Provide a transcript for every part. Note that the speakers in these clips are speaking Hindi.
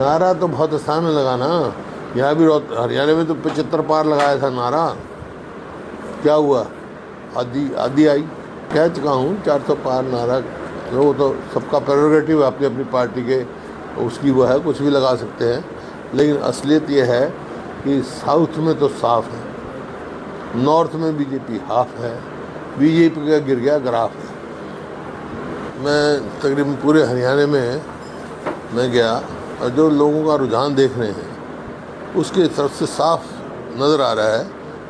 नारा तो बहुत आसान लगा ना। यहाँ भी हरियाणा में तो 75 पार लगाया था नारा। क्या हुआ? आधी आधी आई। कह चुका हूँ 400 पार नारा। वो तो सबका प्रेरोगेटिव है, अपनी अपनी पार्टी के उसकी वो है, कुछ भी लगा सकते हैं। लेकिन असलियत ये है कि साउथ में तो साफ है, नॉर्थ में बीजेपी हाफ है, बीजेपी का गिर गया ग्राफ है। मैं तकरीबन पूरे हरियाणा में मैं गया और जो लोगों का रुझान देख रहे हैं उसके तरफ से साफ नज़र आ रहा है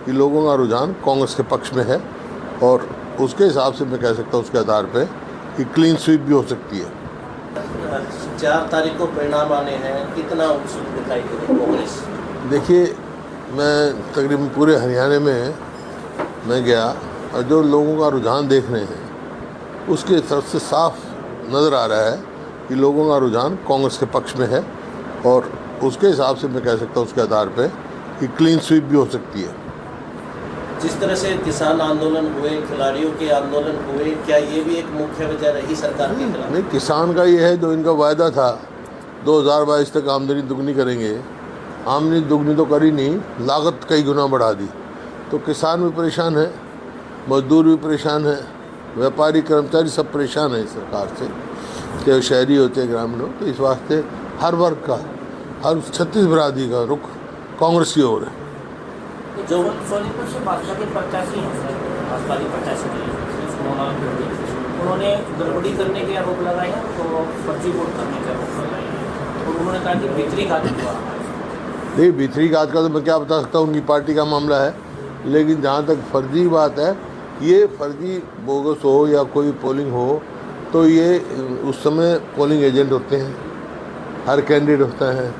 कि लोगों का रुझान कांग्रेस के पक्ष में है। और उसके हिसाब से मैं कह सकता हूँ उसके आधार पे कि क्लीन स्वीप भी हो सकती है। 4 तारीख को परिणाम आने हैं, कितना उत्सुक दिखाई दे रही है कांग्रेस? देखिए, मैं तकरीबन पूरे हरियाणा में मैं गया और जो लोगों का रुझान देख रहे हैं उसके तरफ से साफ नज़र आ रहा है कि लोगों का रुझान कांग्रेस के पक्ष में है। और उसके हिसाब से मैं कह सकता हूँ उसके आधार पे कि क्लीन स्वीप भी हो सकती है। जिस तरह से किसान आंदोलन हुए, खिलाड़ियों के आंदोलन हुए, क्या ये भी एक मुख्य वजह रही सरकार के खिलाफ? नहीं, किसान का ये है जो इनका वायदा था 2022 तक आमदनी दुगनी करेंगे। आमदनी दुगनी तो करी नहीं, लागत कई गुना बढ़ा दी। तो किसान भी परेशान है, मजदूर भी परेशान है, व्यापारी कर्मचारी सब परेशान है इस सरकार से, चाहे शहरी हो चाहे ग्रामीण हो। तो इस वास्ते हर वर्ग का, हर 36 बरादरी का रुख कांग्रेस की ओर है। जो सोनीपत से भाजपा के प्रत्याशी हैं सर, भाजपा के प्रत्याशी उन्होंने गड़बड़ी करने के आरोप लगाए हैं, तो फर्जी वोट करने के आरोप लगाए हैं और उन्होंने कहा कि भीतरी घात हुआ। नहीं, भीतरी घात का तो मैं क्या बता सकता हूँ, उनकी पार्टी का मामला है। लेकिन जहाँ तक फर्जी बात है, ये फर्जी बोगस हो या कोई पोलिंग हो तो ये उस समय पोलिंग एजेंट होते हैं, हर कैंडिडेट होता है,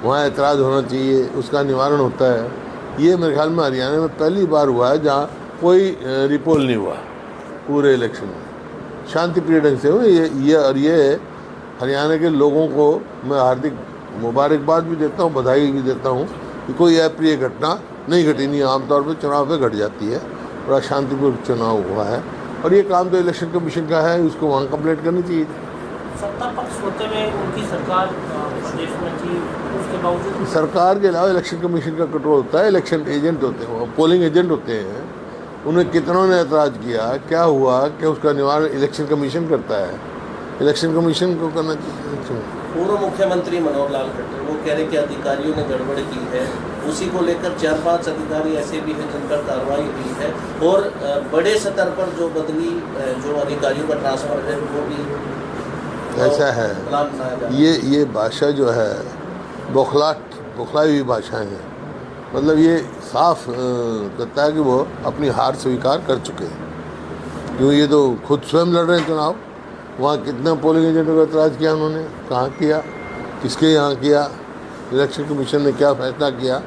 वहाँ एतराज़ होना चाहिए, उसका निवारण होता है। ये मेरे ख्याल में हरियाणा में पहली बार हुआ है जहाँ कोई रिपोल नहीं हुआ पूरे इलेक्शन में, शांतिप्रिय ढंग से हुए। ये हरियाणा के लोगों को मैं हार्दिक मुबारकबाद भी देता हूँ, बधाई भी देता हूँ कि कोई अप्रिय घटना नहीं घटी। नहीं, आमतौर पर चुनाव पे घट जाती है। बड़ा शांतिपूर्ण चुनाव हुआ है और ये काम तो इलेक्शन कमीशन का है, उसको वहाँ कंप्लीट करनी चाहिए। सत्ता पक्ष होते हुए उनकी सरकार प्रदेश में थी, उसके बावजूद सरकार के अलावा इलेक्शन कमीशन का कंट्रोल होता है। इलेक्शन एजेंट होते हैं, वो पोलिंग एजेंट होते हैं। उन्हें कितनों ने ऐतराज़ किया, क्या हुआ कि उसका निवारण इलेक्शन कमीशन करता है, इलेक्शन कमीशन को करना चाहिए। पूर्व मुख्यमंत्री मनोहर लाल खट्टर वो कह रहे कि अधिकारियों ने गड़बड़ की है, उसी को लेकर 4-5 अधिकारी ऐसे भी हैं जिन पर कार्रवाई हुई है और बड़े स्तर पर जो बदली जो अधिकारियों का ट्रांसफर है वो भी ऐसा है। ये भाषा जो है बौखलाई हुई भाषाएं हैं। मतलब ये साफ कहता है कि वो अपनी हार स्वीकार कर चुके हैं, क्यों ये तो खुद स्वयं लड़ रहे हैं चुनाव। वहाँ कितना पोलिंग एजेंटों का एतराज़ किया उन्होंने, कहाँ किया, किसके यहाँ किया, इलेक्शन कमीशन ने क्या फैसला किया।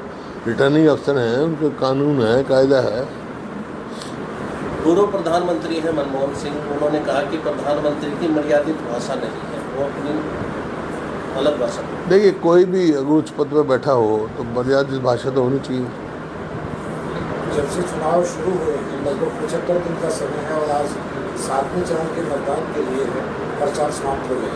रिटर्निंग अफसर हैं, उनके कानून है, कायदा है। पूर्व प्रधानमंत्री हैं मनमोहन सिंह, उन्होंने कहा कि प्रधानमंत्री की मर्यादित भाषा नहीं है, वो अपनी अलग भाषा। देखिए, कोई भी अगर उच्च पद पर बैठा हो तो मर्यादित भाषा तो होनी चाहिए। जब से चुनाव शुरू हुए हैं लगभग 75 दिन का समय है और आज 7वें चरण के मतदान के लिए प्रचार समाप्त हो गया।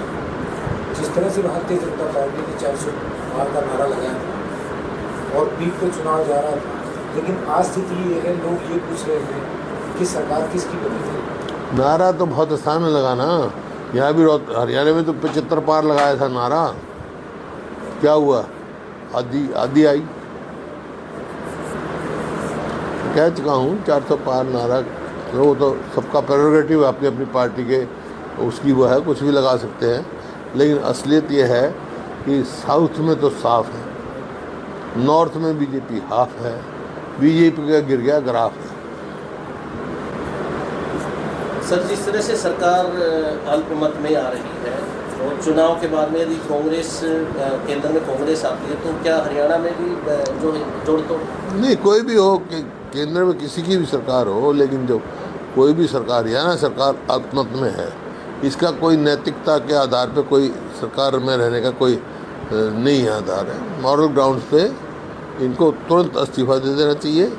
जिस तरह से भारतीय जनता पार्टी ने 400 पार का नारा लगाया था और पीक पे चुनाव जा रहा था, लेकिन आज स्थिति ये है, लोग ये पूछ रहे हैं कि सरकार किसकी बनेगी। नारा तो बहुत आसान लगा ना। यहाँ भी हरियाणा में तो 75 पार लगाया था नारा। क्या हुआ? आधी आई। कह चुका हूँ 400 पार नारा। वो तो सबका प्रेरोगेटिव है, अपनी अपनी पार्टी के उसकी वो है, कुछ भी लगा सकते हैं। लेकिन असलियत ये है कि साउथ में तो साफ है, नॉर्थ में बीजेपी हाफ है, बीजेपी का गिर गया ग्राफ है। सर, जिस तरह से सरकार अल्पमत में आ रही है और चुनाव के बाद में यदि कांग्रेस केंद्र में कांग्रेस आती है तो क्या हरियाणा में भी जो जोड़ तोड़? नहीं, कोई भी हो कि केंद्र में किसी की भी सरकार हो, लेकिन जो कोई भी सरकार, हरियाणा सरकार अल्पमत में है, इसका कोई नैतिकता के आधार पे कोई सरकार में रहने का कोई नहीं आधार है। मॉरल ग्राउंड्स पे इनको तुरंत इस्तीफा दे देना चाहिए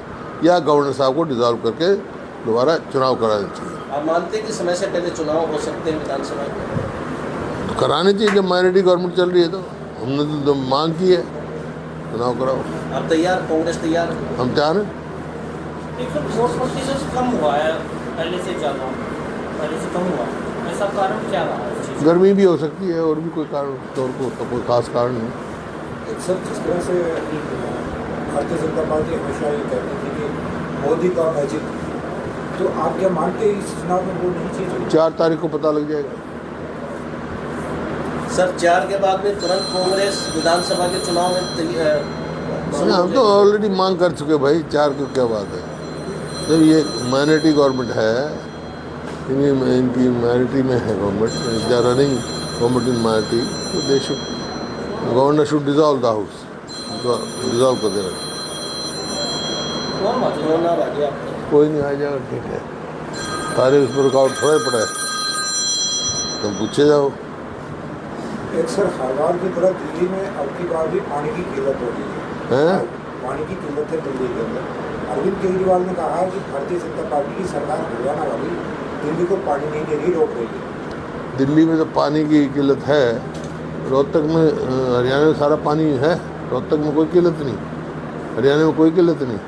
या गवर्नर साहब को डिसॉल्व करके दोबारा चुनाव कराना चाहिए। आप मानते हैं कि समय से पहले चुनाव हो सकते हैं विधानसभा के? करानी चाहिए, जब माइनॉरिटी गवर्नमेंट चल रही है तो हमने तो मांग की है, चुनाव कराओ। आप तैयार, कांग्रेस तैयार? हम तैयार हैं। एक तो वोट प्रतिशत कम हुआ है पहले से ज़्यादा, पहले से कम हुआ, ऐसा कारण क्या रहा है इस चीज़? गर्मी भी हो सकती है और भी कोई कारण, तो और को कोई खास कारण नहीं। सर, जिस तरह से भारतीय जनता पार्टी हमेशा ये कहती थी कि मोदी का मैजिक, तो आप क्या मानते हैं इस चुनाव में वो नहीं चीज़? 4 तारीख को पता लग जाएगा। सर 4 के बाद में तुरंत कांग्रेस विधानसभा के चुनाव में नहीं, हम तो ऑलरेडी मांग कर चुके भाई, 4 की क्या बात है। जब ये माइनॉरिटी गवर्नमेंट है, इनकी माइनॉरिटी में है government, they are running government in minority, तो they should, governor should dissolve the house, dissolve कर देना। कौन बात है? चुनाव आ गया आपका? कोई नहीं, आ जाएगा, ठीक है। सारे उस पर रुकावट थोड़ा ही पड़ा है, तुम पूछे जाओ। एक सर, हर बार की तरह दिल्ली में अब की बार भी पानी की किल्लत हो गई है। पानी की किल्लत है दिल्ली के अंदर। अरविंद केजरीवाल ने कहा है कि भारतीय जनता पार्टी की सरकार हरियाणा वाली दिल्ली को पानी नहीं दे रही, रोक रही है। दिल्ली में तो पानी की किल्लत है, रोहतक में, हरियाणा में सारा पानी है, रोहतक में कोई किल्लत नहीं, हरियाणा में कोई किल्लत नहीं।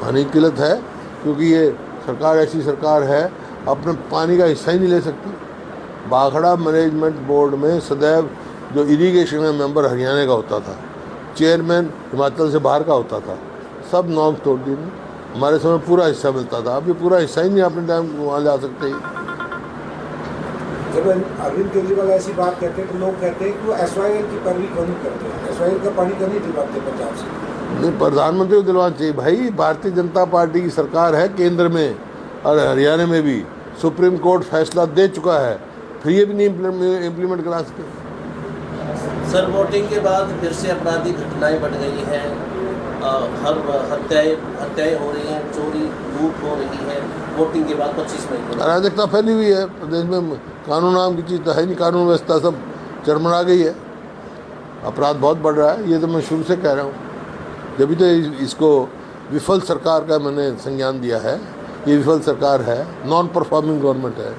पानी की किल्लत है क्योंकि ये सरकार ऐसी सरकार है, अपने पानी का हिस्सा ही नहीं ले सकती। भाखड़ा मैनेजमेंट बोर्ड में सदैव जो इरिगेशन में मेंबर हरियाणा का होता था, चेयरमैन हिमाचल से बाहर का होता था, सब नॉर्म्स तोड़ दिए। हमारे समय पूरा हिस्सा मिलता था, अब ये पूरा हिस्सा ही नहीं अपने टाइम वहाँ जा सकते। जब अरविंद केजरीवाल ऐसी बात कहते हैं तो लोग कहते हैं कि वो SYL की पैरवी क्यों नहीं करते हैं, SYL का पानी क्यों नहीं दिलवाते पंजाब से? नहीं, प्रधानमंत्री को दिलवाना चाहिए भाई। भारतीय जनता पार्टी की सरकार है केंद्र में और हरियाणा में भी, सुप्रीम कोर्ट फैसला दे चुका है, फिर ये भी नहीं इम्प्लीमेंट करा सके। सर वोटिंग के बाद फिर से आपराधिक घटनाएं बढ़ गई हैं, हर हत्याएं हो रही हैं, चोरी लूट हो रही है वोटिंग के बाद 25 मई को। अराजकता फैली हुई है प्रदेश में, कानून नाम की चीज़ तो है नहीं, कानून व्यवस्था सब चरमरा गई है, अपराध बहुत बढ़ रहा है। ये तो मैं शुरू से कह रहा हूँ, जब भी तो इसको विफल सरकार का मैंने संज्ञान दिया है। ये विफल सरकार है, नॉन परफॉर्मिंग गवर्नमेंट है।